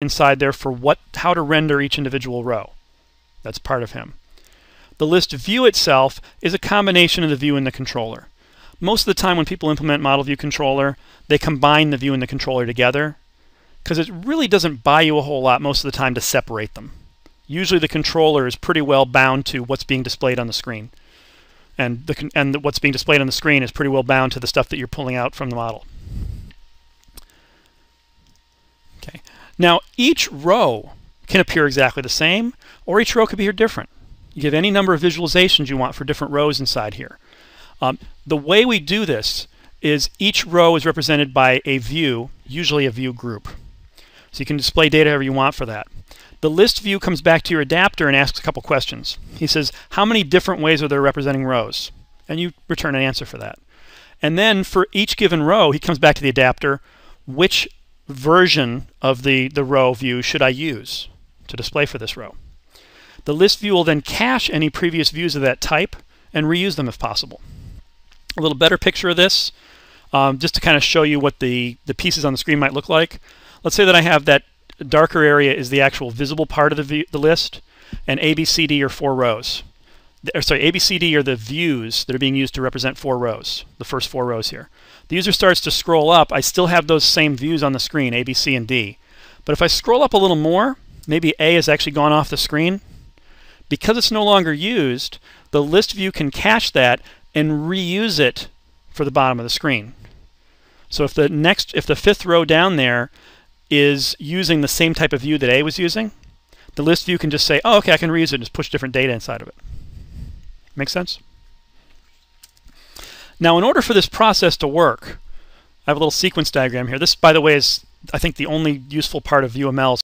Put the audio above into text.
inside there for how to render each individual row. That's part of him. The list view itself is a combination of the view and the controller. Most of the time when people implement model view controller, they combine the view and the controller together because it really doesn't buy you a whole lot most of the time to separate them. Usually the controller is pretty well bound to what's being displayed on the screen. And what's being displayed on the screen is pretty well bound to the stuff that you're pulling out from the model. Okay. Now each row can appear exactly the same, or each row could be different. You give any number of visualizations you want for different rows inside here. The way we do this is each row is represented by a view, usually a view group. So you can display data however you want for that. The list view comes back to your adapter and asks a couple questions. He says, how many different ways are there representing rows? And you return an answer for that. And then for each given row, he comes back to the adapter, which version of the row view should I use to display for this row? The list view will then cache any previous views of that type and reuse them if possible. A little better picture of this, just to kind of show you what the pieces on the screen might look like. Let's say that I have that darker area is the actual visible part of the list, and A, B, C, D are 4 rows. A, B, C, D are the views that are being used to represent 4 rows, the first 4 rows here. The user starts to scroll up, I still have those same views on the screen, A, B, C, and D. But if I scroll up a little more, maybe A has actually gone off the screen. Because it's no longer used, the list view can cache that and reuse it for the bottom of the screen. So if the 5th row down there is using the same type of view that A was using, the list view can just say, oh, okay, I can reuse it and just push different data inside of it. Make sense? Now, in order for this process to work, I have a little sequence diagram here. This, by the way, is, I think, the only useful part of ViewML